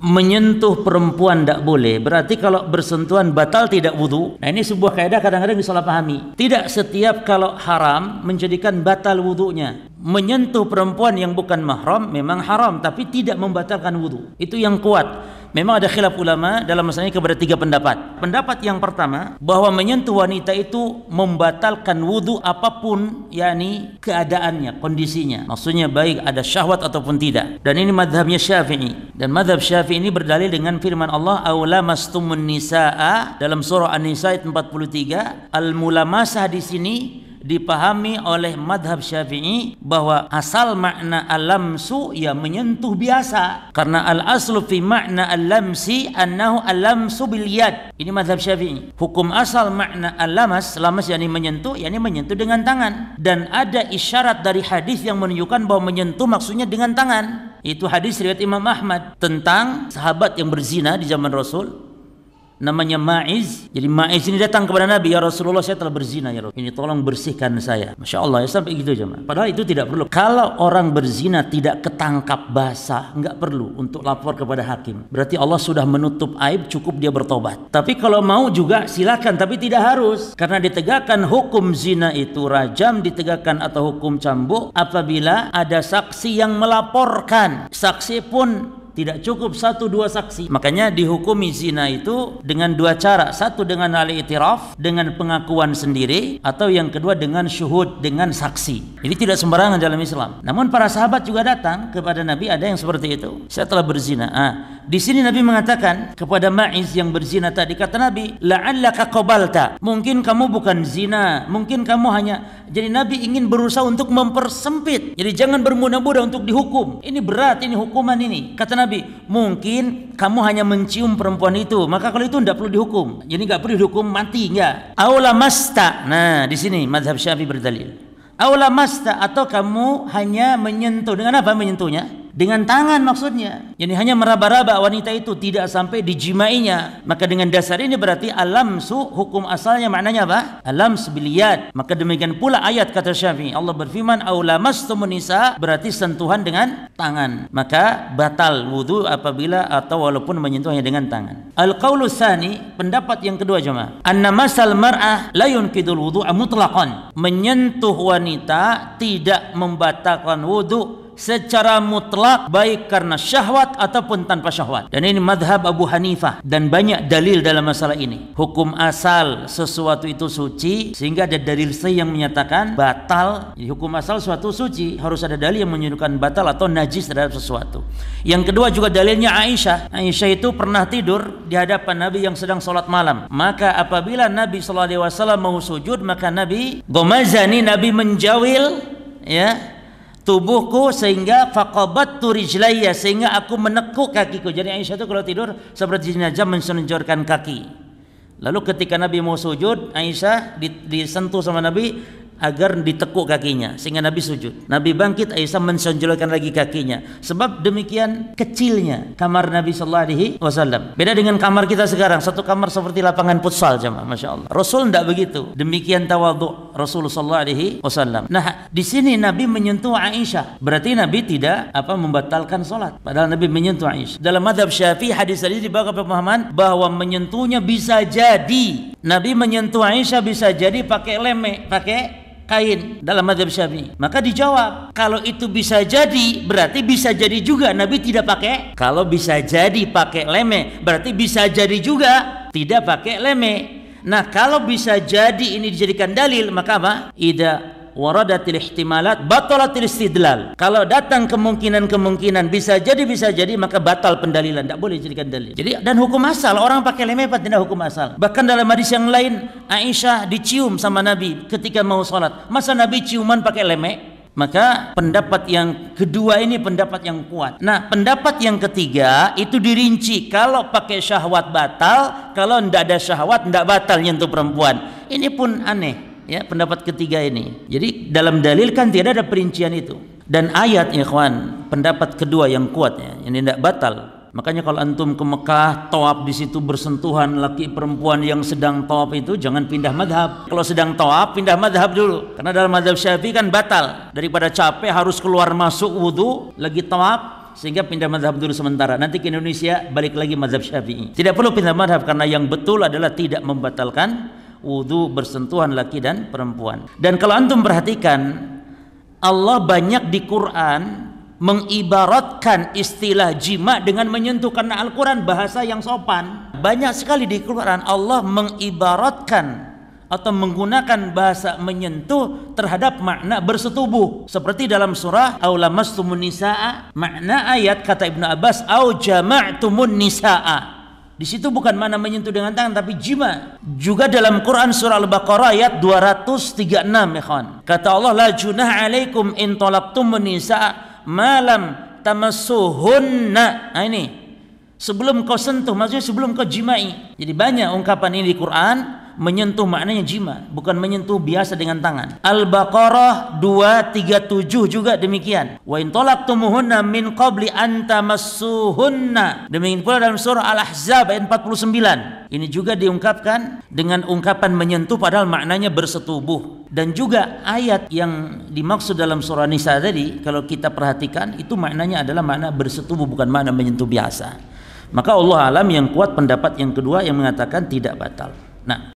menyentuh perempuan tidak boleh, berarti kalau bersentuhan batal tidak wudu. Nah ini sebuah kaidah kadang-kadang disalahpahami. Tidak setiap kalau haram menjadikan batal wudunya. Menyentuh perempuan yang bukan mahram memang haram, tapi tidak membatalkan wudu. Itu yang kuat. Memang ada khilaf ulama dalam masalah ini kepada 3 pendapat. Pendapat yang pertama, bahwa menyentuh wanita itu membatalkan wudu apapun, yakni keadaannya, kondisinya. Maksudnya baik ada syahwat ataupun tidak. Dan ini madhabnya Syafi'i. Dan madhab Syafi'i ini berdalil dengan firman Allah, "Aula mastumun nisaa" dalam surah An-Nisa ayat 43. Al-mulamasah di sini dipahami oleh madhab Syafi'i bahwa asal makna al-lamsu ya menyentuh biasa, karena al-aslu fi makna al-lamsi annahu al-lamsu bil yad. Ini madhab Syafi'i. Hukum asal makna al-lamas, lamas yakni menyentuh, yakni menyentuh dengan tangan. Dan ada isyarat dari hadis yang menunjukkan bahwa menyentuh maksudnya dengan tangan. Itu hadis riwayat Imam Ahmad tentang sahabat yang berzina di zaman Rasul, namanya Ma'iz. Jadi Ma'iz ini datang kepada Nabi, "Ya Rasulullah, saya telah berzina ya Rasul. Ini tolong bersihkan saya." Masya Allah ya, sampai gitu jemaah. Padahal itu tidak perlu. Kalau orang berzina tidak ketangkap basah, enggak perlu untuk lapor kepada hakim. Berarti Allah sudah menutup aib, cukup dia bertobat. Tapi kalau mau juga silakan, tapi tidak harus. Karena ditegakkan hukum zina itu rajam, ditegakkan atau hukum cambuk apabila ada saksi yang melaporkan. Saksi pun tidak cukup 1-2 saksi. Makanya dihukumi zina itu dengan 2 cara. Satu dengan al-i'tiraf, dengan pengakuan sendiri, atau yang kedua dengan syuhud, dengan saksi. Ini tidak sembarangan dalam Islam. Namun para sahabat juga datang kepada Nabi, ada yang seperti itu. Saya telah berzina. Di sini Nabi mengatakan kepada Ma'iz yang berzina tadi, kata Nabi, "La'allaka qabalta." Mungkin kamu bukan zina, mungkin kamu hanya. Jadi Nabi ingin berusaha untuk mempersempit. Jadi jangan bermudah-mudah untuk dihukum. Ini berat, ini hukuman ini. Kata Nabi, mungkin kamu hanya mencium perempuan itu, maka kalau itu tidak perlu dihukum. Jadi nggak perlu dihukum mati, enggak. Aula masta. Nah, di sini mazhab Syafi'i berdalil. Aula masta, atau kamu hanya menyentuh. Dengan apa menyentuhnya? Dengan tangan maksudnya. Jadi hanya meraba-raba wanita itu, tidak sampai dijimainya. Maka dengan dasar ini berarti alamsu, hukum asalnya maknanya apa? Alams bil yad. Maka demikian pula ayat kata Syafi'i. Allah berfirman, "Aulamastumun nisa", berarti sentuhan dengan tangan. Maka batal wudu apabila atau walaupun menyentuhnya dengan tangan. Al-qaulu tsani, pendapat yang kedua jemaah. Anna masal mar'ah la yunkidul wudu'a mutlaqan. Menyentuh wanita tidak membatalkan wudu secara mutlak, baik karena syahwat ataupun tanpa syahwat. Dan ini madhab Abu Hanifah, dan banyak dalil dalam masalah ini. Hukum asal sesuatu itu suci, sehingga ada dalil yang menyatakan batal. Jadi hukum asal suatu suci, harus ada dalil yang menunjukkan batal atau najis terhadap sesuatu. Yang kedua juga dalilnya Aisyah. Aisyah itu pernah tidur di hadapan Nabi yang sedang sholat malam. Maka apabila Nabi SAW mau sujud, maka Nabi gomazani, Nabi menjawil ya tubuhku, sehingga faqabattu rijlayya, sehingga aku menekuk kakiku. Jadi Aisyah itu kalau tidur seperti jenazah mensenjorkan kaki. Lalu ketika Nabi mau sujud, Aisyah disentuh sama Nabi agar ditekuk kakinya, sehingga Nabi sujud. Nabi bangkit, Aisyah mensenjolkan lagi kakinya. Sebab demikian kecilnya kamar Nabi SAW. Beda dengan kamar kita sekarang, satu kamar seperti lapangan futsal jemaah, masya Allah. Rasul tidak begitu. Demikian tawadhu Rasul SAW. Nah, di sini Nabi menyentuh Aisyah, berarti Nabi tidak membatalkan solat. Padahal Nabi menyentuh Aisyah. Dalam madhab Syafi'i, hadis tadi dibawa ke pemahaman bahwa menyentuhnya bisa jadi Nabi menyentuh Aisyah, bisa jadi pakai leme, pakai kain dalam mazhab Syafi'i. Maka dijawab, kalau itu bisa jadi, berarti bisa jadi juga Nabi tidak pakai. Kalau bisa jadi pakai leme, berarti bisa jadi juga tidak pakai leme. Nah, kalau bisa jadi ini dijadikan dalil, maka apa? Idza waradatil ihtimalat batalatil istidlal. Kalau datang kemungkinan bisa jadi, maka batal pendalilan, tidak boleh dijadikan dalil. Jadi, dan hukum asal orang pakai leme tidak hukum asal. Bahkan dalam hadis yang lain, Aisyah dicium sama Nabi ketika mau sholat. Masa Nabi ciuman pakai leme? Maka pendapat yang kedua ini pendapat yang kuat. Nah, pendapat yang ketiga itu dirinci. Kalau pakai syahwat batal, kalau tidak ada syahwat tidak batal nyentuh perempuan. Ini pun aneh. Ya, pendapat ketiga ini. Jadi dalam dalil kan tidak ada perincian itu. Dan ayat ikhwan, pendapat kedua yang kuat ya, ini tidak batal. Makanya kalau antum ke Mekah, tawaf di situ bersentuhan laki perempuan yang sedang tawaf itu, jangan pindah madhab. Kalau sedang tawaf, pindah madhab dulu. Karena dalam madhab Syafi'i kan batal. Daripada capek harus keluar masuk wudu, lagi tawaf, sehingga pindah mazhab dulu sementara. Nanti ke Indonesia balik lagi mazhab Syafi'i. Tidak perlu pindah mazhab karena yang betul adalah tidak membatalkan wudu bersentuhan laki dan perempuan. Dan kalau antum perhatikan, Allah banyak di Quran mengibaratkan istilah jima dengan menyentuh, karena Al-Quran bahasa yang sopan. Banyak sekali di Quran Allah mengibaratkan atau menggunakan bahasa menyentuh terhadap makna bersetubuh, seperti dalam surah Aw lamastumun nisaa. Makna ayat kata Ibnu Abbas au jama'tumun nisaa. Di situ bukan makna menyentuh dengan tangan tapi jima. Juga dalam Quran surah Al-Baqarah ayat 236 ya kawan. Kata Allah la junah alaikum in talaqtumun nisaa malam tamassuhunna. Nah ini sebelum kau sentuh, maksudnya sebelum kau jimai. Jadi banyak ungkapan ini di Quran. Menyentuh maknanya jima, bukan menyentuh biasa dengan tangan. Al-Baqarah 237 juga demikian. Wa in talaqtumuhunna min qabli an tamassuhunna. Demikian pula dalam surah Al-Ahzab ayat 49. Ini juga diungkapkan dengan ungkapan menyentuh padahal maknanya bersetubuh. Dan juga ayat yang dimaksud dalam surah Nisa tadi, kalau kita perhatikan itu maknanya adalah makna bersetubuh, bukan makna menyentuh biasa. Maka Allah alam yang kuat pendapat yang kedua yang mengatakan tidak batal. Nah,